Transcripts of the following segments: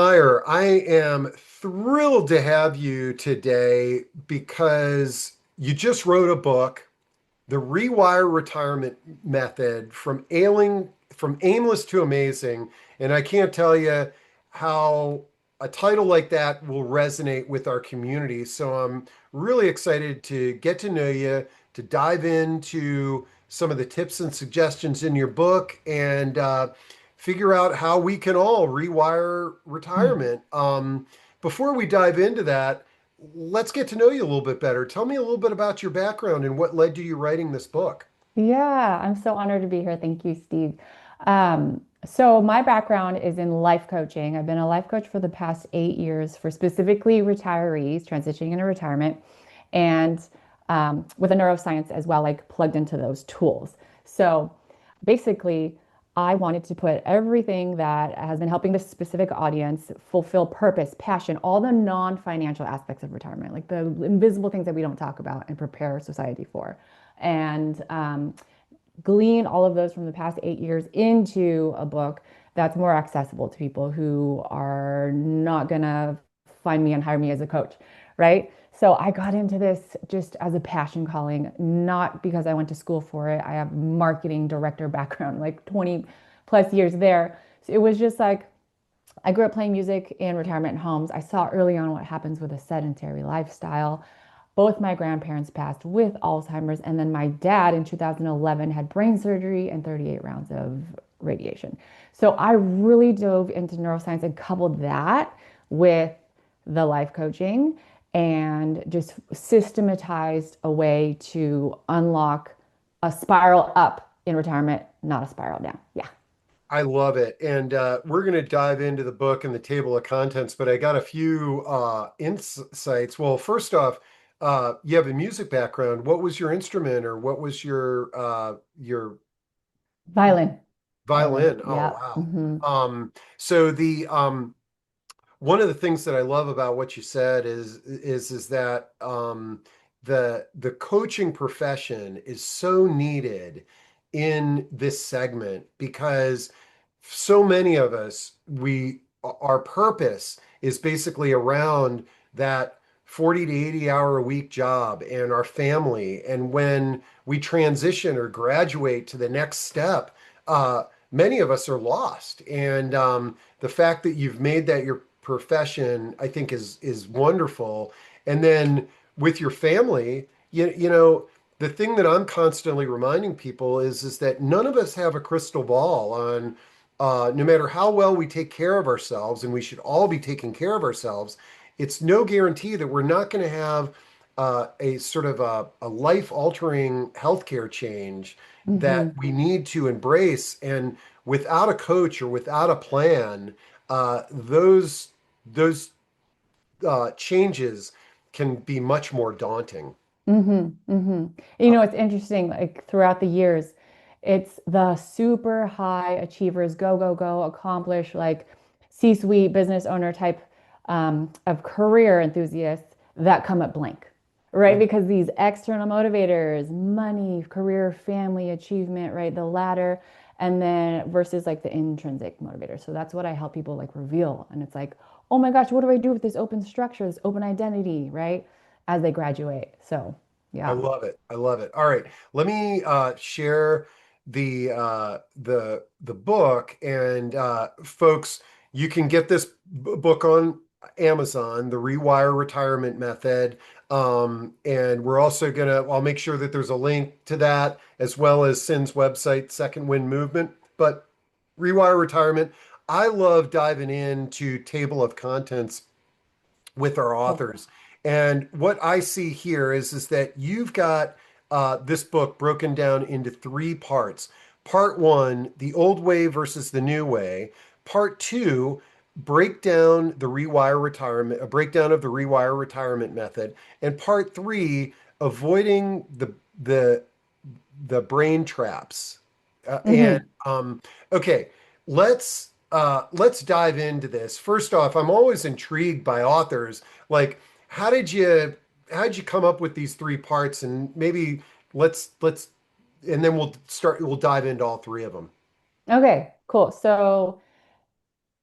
Meyer, I am thrilled to have you today because you just wrote a book, The Rewire Retirement Method from Aimless to Amazing. And I can't tell you how a title like that will resonate with our community. So I'm really excited to get to know you, to dive into some of the tips and suggestions in your book and figure out how we can all rewire retirement. Before we dive into that, let's get to know you a little bit better. Tell me a little bit about your background and what led to you writing this book. Yeah, I'm so honored to be here. Thank you, Steve. So my background is in life coaching. I've been a life coach for the past 8 years for specifically retirees transitioning into retirement and with a neuroscience as well, like plugged into those tools. So basically, I wanted to put everything that has been helping this specific audience fulfill purpose, passion, all the non-financial aspects of retirement, like the invisible things that we don't talk about and prepare society for. And glean all of those from the past 8 years into a book that's more accessible to people who are not gonna find me and hire me as a coach, right? So I got into this just as a passion calling, not because I went to school for it. I have marketing director background, like 20 plus years there. So it was just like I grew up playing music in retirement homes. I saw early on what happens with a sedentary lifestyle. Both my grandparents passed with Alzheimer's, and then my dad in 2011 had brain surgery and 38 rounds of radiation. So I really dove into neuroscience and coupled that with the life coaching and just systematized a way to unlock a spiral up in retirement, not a spiral down. Yeah. I love it. And we're going to dive into the book and the table of contents, but I got a few insights. Well, first off, you have a music background. What was your instrument or what was your Violin. Violin. violin? Oh, Yeah. wow. Hmm. So the one of the things that I love about what you said is that the coaching profession is so needed in this segment because so many of us our purpose is basically around that 40 to 80 hour a week job and our family. And when we transition or graduate to the next step, many of us are lost. And the fact that you've made that your profession, I think is wonderful. And then with your family, the thing that I'm constantly reminding people is that none of us have a crystal ball on no matter how well we take care of ourselves, and we should all be taking care of ourselves, it's no guarantee that we're not going to have a sort of a life-altering healthcare change that Hmm. we need to embrace. And without a coach or without a plan, those changes can be much more daunting. Hmm. Hmm. It's interesting, like throughout the years, it's the super high achievers, go, go, go, accomplish, like C-suite business owner type of career enthusiasts that come up blank, right? Because these external motivators, money, career, family, achievement, right? The ladder, and then versus like the intrinsic motivator. So that's what I help people like reveal. And it's like, oh my gosh, what do I do with this open structure, this open identity, right? As they graduate. So, I yeah. love it. I love it. All right, let me share the book, and folks, you can get this book on Amazon, The Rewire Retirement Method. And we're also I'll make sure that there's a link to that as well as Cyn's website, Second Wind Movement. But Rewire Retirement, I love diving into table of contents with our Cool. authors. And what I see here is that you've got this book broken down into three parts. Part one, the old way versus the new way. Part two, a breakdown of the rewire retirement method. And part three, avoiding the the brain traps. And Hmm. okay, let's dive into this. First off, I'm always intrigued by authors. Like, how did you how did you come up with these three parts? And maybe let's and then we'll dive into all three of them. Okay, cool. So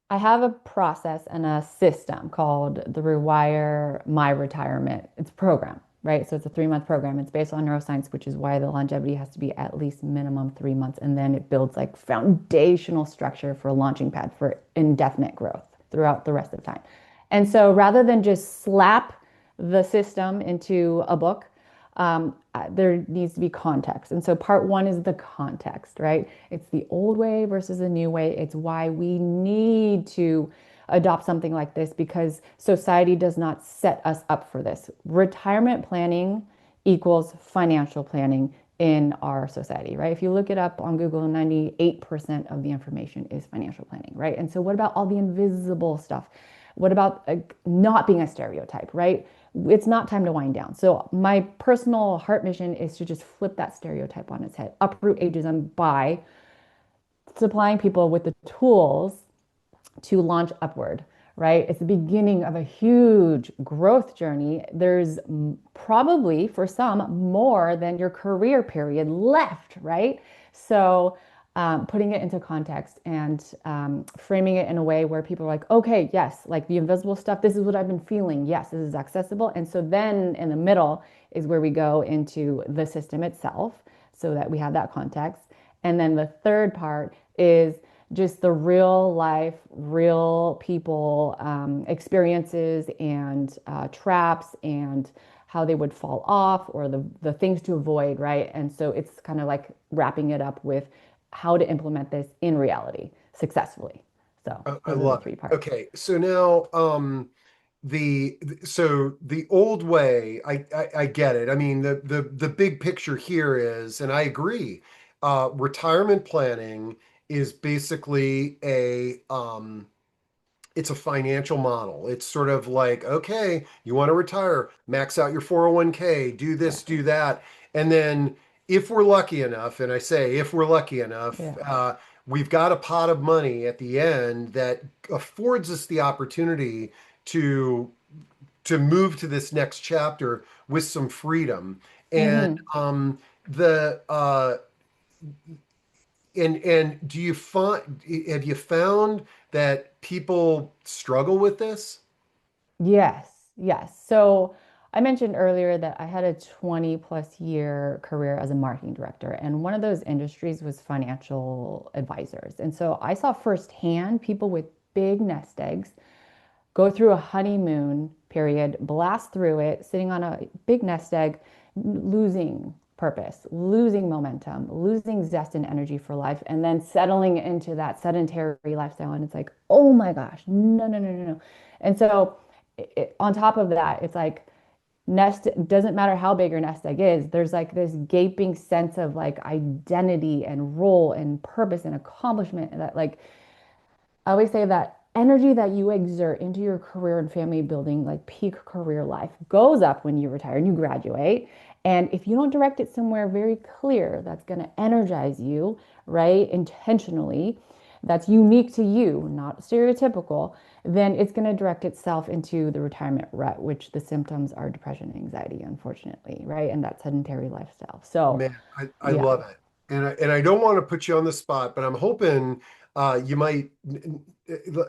I have a process and a system called the Rewire My Retirement. It's a program, right? So it's a 3 month program. It's based on neuroscience, which is why the longevity has to be at least minimum 3 months. And then it builds like foundational structure for a launching pad for indefinite growth throughout the rest of time. And so rather than just slap the system into a book, there needs to be context. And so part one is the context, right? It's the old way versus the new way. It's why we need to adopt something like this because society does not set us up for this. Retirement planning equals financial planning in our society, right? If you look it up on Google, 98% of the information is financial planning, right? And so what about all the invisible stuff? What about not being a stereotype, right? It's not time to wind down. So my personal heart mission is to just flip that stereotype on its head, uproot ageism by supplying people with the tools to launch upward, right? It's the beginning of a huge growth journey. There's probably for some more than your career period left, right? So putting it into context and framing it in a way where people are like, okay, yes, like the invisible stuff, this is what I've been feeling. Yes, this is accessible. And so then in the middle is where we go into the system itself so that we have that context. And then the third part is just the real life, real people experiences and traps and how they would fall off or the things to avoid, right? And so it's kind of like wrapping it up with how to implement this in reality successfully. So I those are the love it. three parts. Okay, so now so the old way, I get it. I mean, the big picture here is, and I agree, retirement planning is basically it's a financial model. It's sort of like, okay, you want to retire, max out your 401k, do this, Exactly. do that. And then if we're lucky enough, and I say if we're lucky enough, Yeah. we've got a pot of money at the end that affords us the opportunity to to move to this next chapter with some freedom. And Hmm. the and do you find have you found that people struggle with this? Yes, yes. So I mentioned earlier that I had a 20 plus year career as a marketing director, and one of those industries was financial advisors. And so I saw firsthand people with big nest eggs go through a honeymoon period, blast through it, sitting on a big nest egg, losing purpose, losing momentum, losing zest and energy for life, and then settling into that sedentary lifestyle. And it's like, oh my gosh, no, no, no, no, no. And so on top of that, it's like nest doesn't matter how big your nest egg is, there's like this gaping sense of like identity and role and purpose and accomplishment that like I always say that energy that you exert into your career and family building, like peak career life, goes up when you retire and you graduate. And if you don't direct it somewhere very clear that's going to energize you, right, intentionally, that's unique to you, not stereotypical, then it's going to direct itself into the retirement rut, which the symptoms are depression and anxiety, unfortunately, right? And that sedentary lifestyle. So, Man, I yeah. love it. And I don't want to put you on the spot, but I'm hoping you might.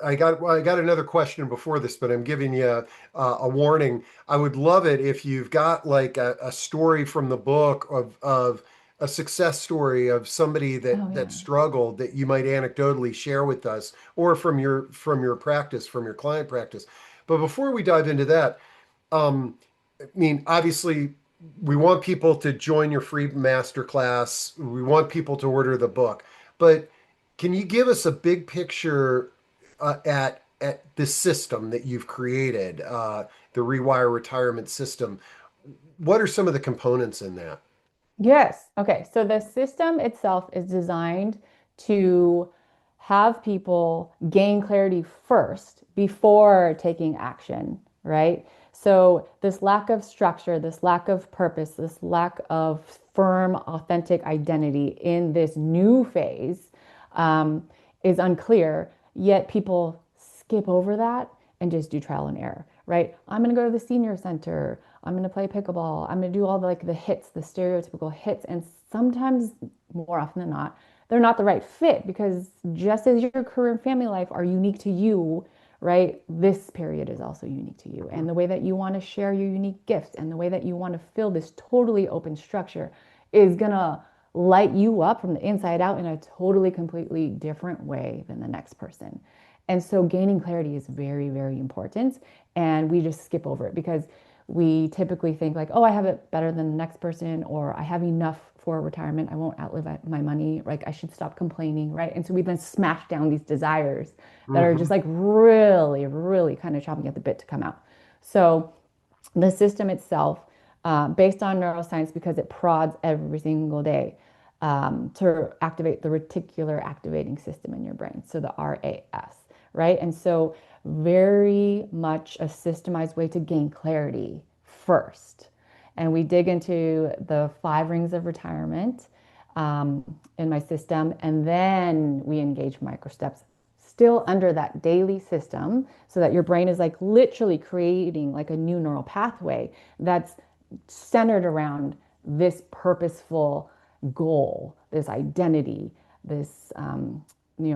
I got another question before this, but I'm giving you a warning. I would love it if you've got like a story from the book of a success story of somebody Oh, that yeah. struggled that you might anecdotally share with us, or from your practice, from your client practice. But before we dive into that, I mean, obviously, we want people to join your free masterclass. We want people to order the book. But can you give us a big picture at the system that you've created, the Rewire Retirement System? What are some of the components in that? Yes. Okay. So the system itself is designed to have people gain clarity first before taking action, right? So this lack of structure, this lack of purpose, this lack of firm, authentic identity in this new phase is unclear, yet people skip over that and just do trial and error, right? I'm going to go to the senior center. I'm going to play pickleball. I'm going to do all the like the hits, the stereotypical hits. And sometimes, more often than not, they're not the right fit because just as your career and family life are unique to you, right? This period is also unique to you. And the way that you want to share your unique gifts and the way that you want to fill this totally open structure is going to light you up from the inside out in a totally, completely different way than the next person. And so gaining clarity is very, very important. And we just skip over it because we typically think like, oh, I have it better than the next person, or I have enough for retirement. I won't outlive my money. Like I should stop complaining, right? And so we then smash down these desires that are just Hmm. like really, really kind of chomping at the bit to come out. So the system itself, based on neuroscience, because it prods every single day to activate the reticular activating system in your brain. So the RAS, right? And so very much a systemized way to gain clarity first. And we dig into the 5 rings of retirement um, in my system, and then we engage Microsteps still under that daily system so that your brain is like literally creating like a new neural pathway that's centered around this purposeful goal, this identity, this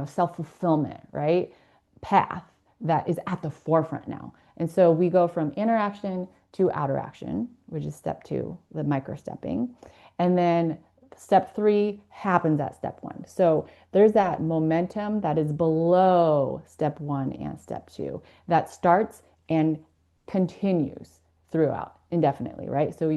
self-fulfillment, right? Path that is at the forefront now. And so we go from interaction to outer action, which is step 2, the micro stepping. And then step 3 happens at step 1. So there's that momentum that is below step 1 and step 2 that starts and continues throughout indefinitely, right? So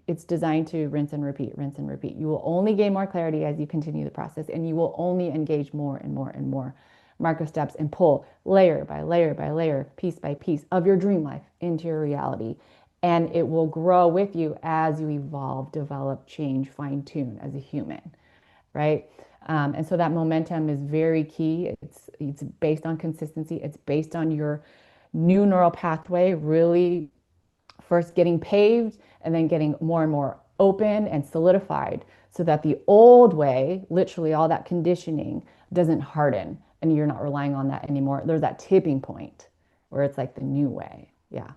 it's designed to rinse and repeat, rinse and repeat. You will only gain more clarity as you continue the process, and you will only engage more and more and more micro steps and pull layer by layer by layer, piece by piece of your dream life into your reality. And it will grow with you as you evolve, develop, change, fine tune as a human, right? And so that momentum is very key. It's based on consistency. It's based on your new neural pathway really first getting paved and then getting more and more open and solidified so that the old way, literally all that conditioning, doesn't harden and you're not relying on that anymore. There's that tipping point where it's like the new way. Yeah.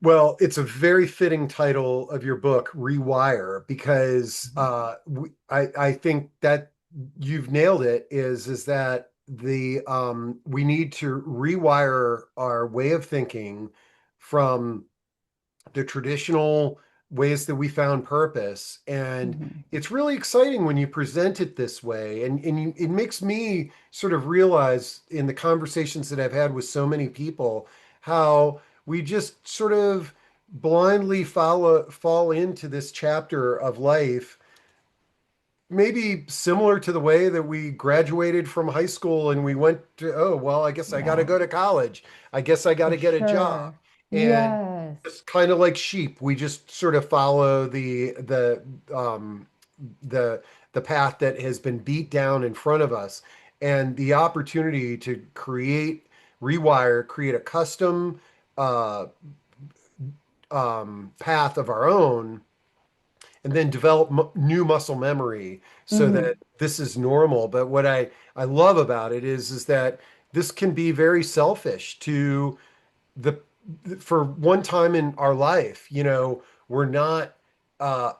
Well, it's a very fitting title of your book, Rewire, because I think that you've nailed it. Is that we need to rewire our way of thinking from the traditional ways that we found purpose. And Mm-hmm. it's really exciting when you present it this way. And it makes me sort of realize in the conversations that I've had with so many people how we just sort of blindly fall into this chapter of life, maybe similar to the way that we graduated from high school and we went to, oh, well, I guess I got to Yeah, go to college. I guess I got for to get a job. sure. And Yes. it's kind of like sheep. We just sort of follow the the path that has been beat down in front of us. And the opportunity to create a custom uh, path of our own and then develop new muscle memory so Mm-hmm. that this is normal. But what I love about it is that this can be very selfish to the for one time in our life, we're not uh,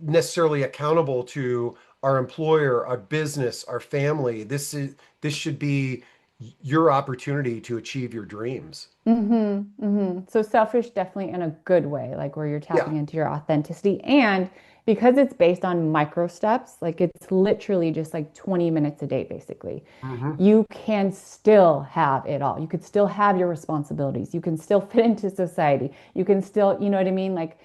necessarily accountable to our employer, our business, our family. This should be your opportunity to achieve your dreams. Mm-hmm, mm-hmm. So selfish, definitely in a good way, like where you're Yeah. tapping into your authenticity. And because it's based on micro steps, like it's literally just like 20 minutes a day, basically. Hmm. You can still have it all. You could still have your responsibilities. You can still fit into society. You can still, you know what I mean? Like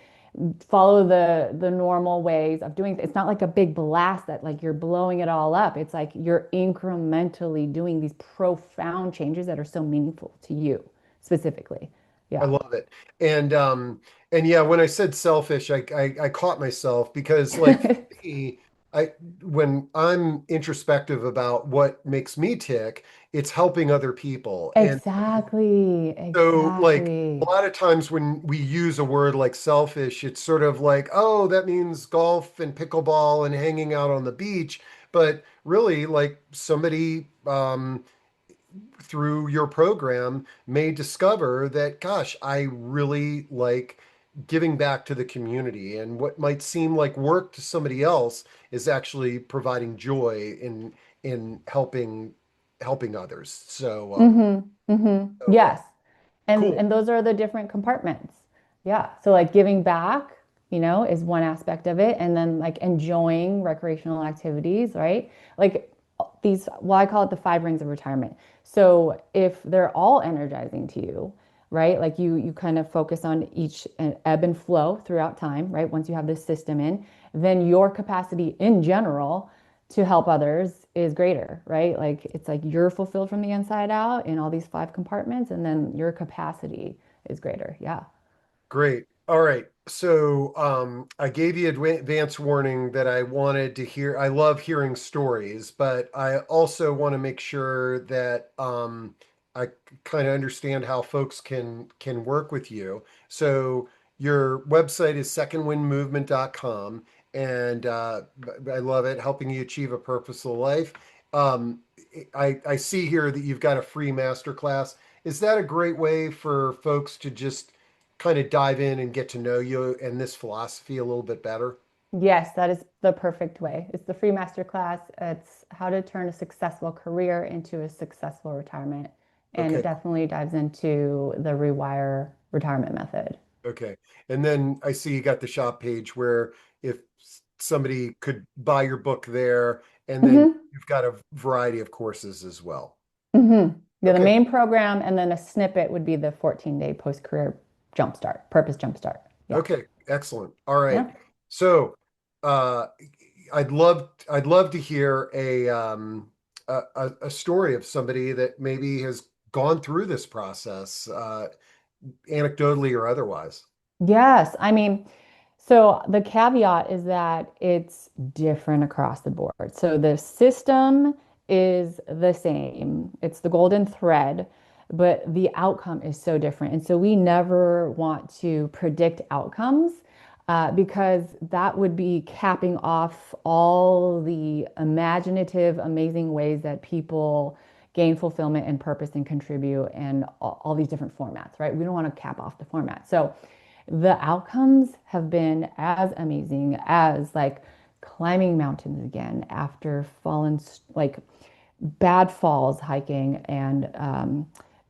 follow the normal ways of doing it. It's not like a big blast that like you're blowing it all up. It's like you're incrementally doing these profound changes that are so meaningful to you specifically. I Yeah. love it. And yeah, when I said selfish, I caught myself because like for me, I when I'm introspective about what makes me tick, it's helping other people. And Exactly. so like a Exactly. lot of times when we use a word like selfish, it's sort of like, oh, that means golf and pickleball and hanging out on the beach. But really, like somebody through your program may discover that, gosh, I really like giving back to the community, and what might seem like work to somebody else is actually providing joy in helping others. So Yes. And cool. and those are the different compartments. Yeah. So like giving back, is one aspect of it. And then like enjoying recreational activities, right? Like these, well, I call it the five rings of retirement. So if they're all energizing to you, right? Like you kind of focus on each ebb and flow throughout time, right? Once you have this system in, then your capacity in general to help others is greater, right? Like it's like you're fulfilled from the inside out in all these five compartments, and then your capacity is greater. Yeah. Great. All right. So, I gave you advance warning that I wanted to hear. I love hearing stories, but I also want to make sure that I kind of understand how folks can work with you. So, your website is secondwindmovement.com, and I love it, helping you achieve a purposeful life. Um, I see here that you've got a free masterclass. Is that a great way for folks to just kind of dive in and get to know you and this philosophy a little bit better? Yes, that is the perfect way. It's the free masterclass. It's how to turn a successful career into a successful retirement. And it Okay, definitely dives into the Rewire Retirement Method. okay. And then I see you got the shop page where if somebody could buy your book there, and then Hmm. you've got a variety of courses as well. Yeah, the Okay, main program, and then a snippet would be the 14-day post-career jumpstart, purpose jumpstart. Yeah. okay, excellent. All right. Yeah. So, uh, I'd love to hear a story of somebody that maybe has gone through this process, anecdotally or otherwise. Yes. I mean, so the caveat is that it's different across the board. So the system is the same, it's the golden thread, but the outcome is so different. And so we never want to predict outcomes because that would be capping off all the imaginative, amazing ways that people gain fulfillment and purpose and contribute and all these different formats, right? We don't want to cap off the format. So the outcomes have been as amazing as like climbing mountains again after fallen, like bad falls hiking and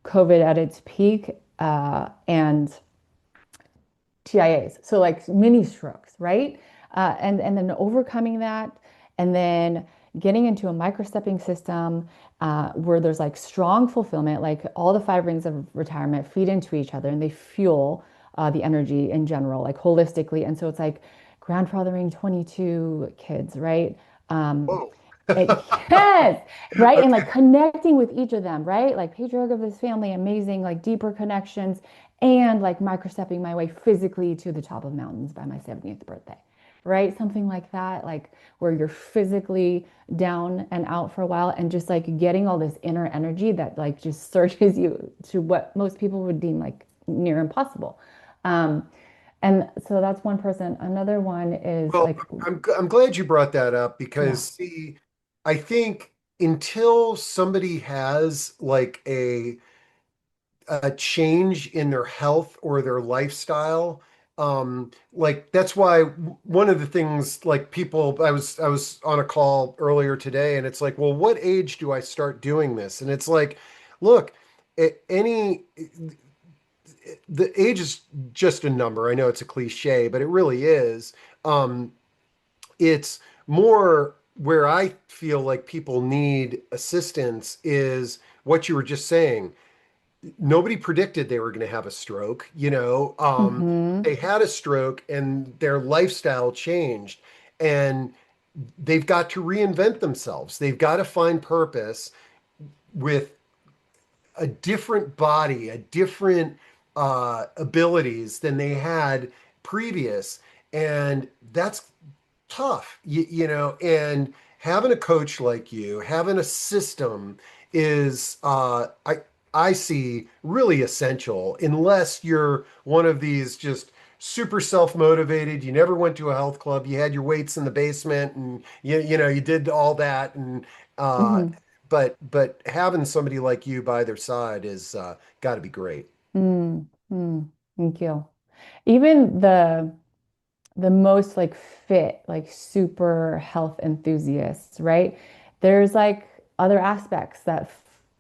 COVID at its peak and TIAs. So like mini strokes, right? And then overcoming that, and then getting into a microstepping system where there's like strong fulfillment, like all the five rings of retirement feed into each other and they fuel the energy in general, like holistically. And so it's like grandfathering 22 kids, right? Um, Whoa. yes, right. And like Okay. connecting with each of them, right? Like patriarch of this family, amazing, like deeper connections, and like microstepping my way physically to the top of mountains by my 70th birthday, right? Something like that, like where you're physically down and out for a while and just like getting all this inner energy that like just surges you to what most people would deem like near impossible. Um, and so that's one person. Another one is Well, like, I'm glad you brought that up because, yeah. see, I think until somebody has like a change in their health or their lifestyle, like that's why one of the things, like, people, I was on a call earlier today, and it's like, well, what age do I start doing this? And it's like, look, any the age is just a number. I know it's a cliche, but it really is. It's more where I feel like people need assistance is what you were just saying. Nobody predicted they were going to have a stroke, you know. Hmm. They had a stroke and their lifestyle changed, and they've got to reinvent themselves. They've got to find purpose with a different body, a different abilities than they had previous. And that's tough, you know, and having a coach like you, having a system is, I see really essential unless you're one of these just super self-motivated. You never went to a health club. You had your weights in the basement and you know, you did all that. And uh, Hmm. but having somebody like you by their side is got to be great. Mm, mm, thank you. Even the most like fit, like super health enthusiasts, right? There's like other aspects that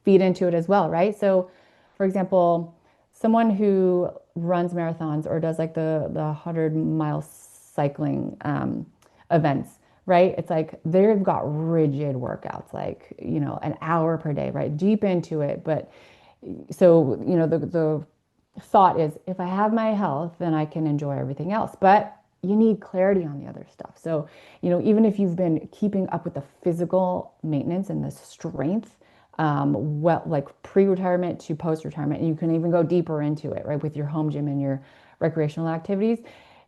feed into it as well, right? So, for example, someone who runs marathons or does like the 100-mile cycling events, right? It's like they've got rigid workouts, like, an hour per day, right? Deep into it. But so, the thought is if I have my health, then I can enjoy everything else. But you need clarity on the other stuff. So, even if you've been keeping up with the physical maintenance and the strength, well, like pre-retirement to post-retirement, and you can even go deeper into it, right, with your home gym and your recreational activities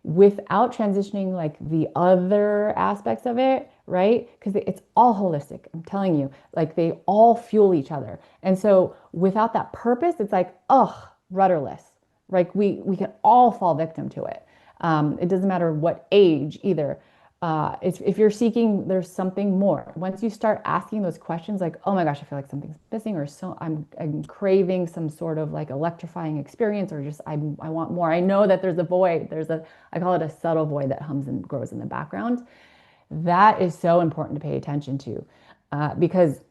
without transitioning like the other aspects of it, right? Because it's all holistic. I'm telling you, like they all fuel each other. And so without that purpose, it's like, ugh, rudderless. Like we can all fall victim to it. It doesn't matter what age either. If you're seeking, there's something more. Once you start asking those questions, like, oh my gosh, I feel like something's missing, or so I'm craving some sort of like electrifying experience, or just I want more. I know that there's a void. I call it a subtle void that hums and grows in the background. That is so important to pay attention to, because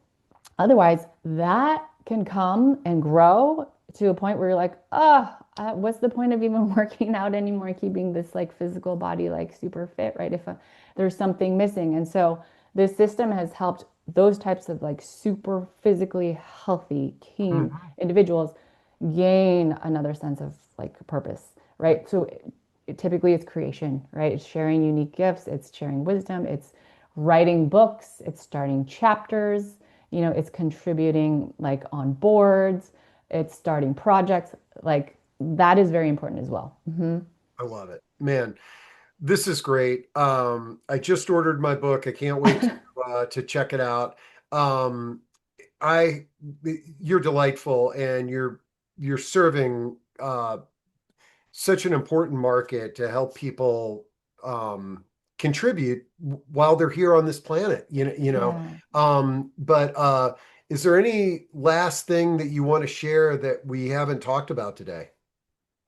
otherwise, that can come and grow to a point where you're like, oh, what's the point of even working out anymore, keeping this like physical body like super fit, right? If there's something missing. And so this system has helped those types of like super physically healthy, keen Mhm. individuals gain another sense of like purpose, right? So typically it's creation, right? It's sharing unique gifts, it's sharing wisdom, it's writing books, it's starting chapters, it's contributing like on boards, it's starting projects. Like that is very important as well. I love it, man. This is great. I just ordered my book. I can't wait to check it out. Um, I you're delightful, and you're serving such an important market to help people contribute while they're here on this planet. Yeah. But is there any last thing that you want to share that we haven't talked about today?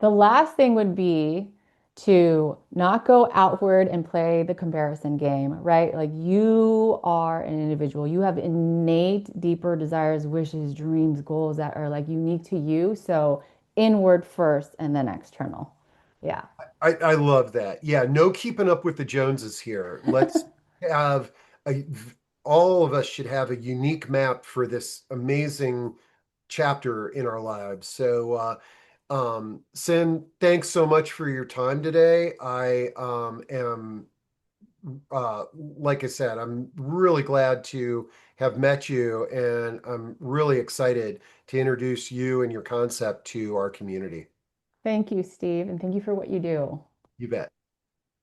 The last thing would be to not go outward and play the comparison game, right? Like you are an individual. You have innate, deeper desires, wishes, dreams, goals that are like unique to you. So inward first and then external. Yeah. I love that. Yeah, no keeping up with the Joneses here. Let's have a, all of us should have a unique map for this amazing chapter in our lives. So, Cyn, thanks so much for your time today. I am, like I said, I'm really glad to have met you, and I'm really excited to introduce you and your concept to our community. Thank you, Steve, and thank you for what you do. You bet.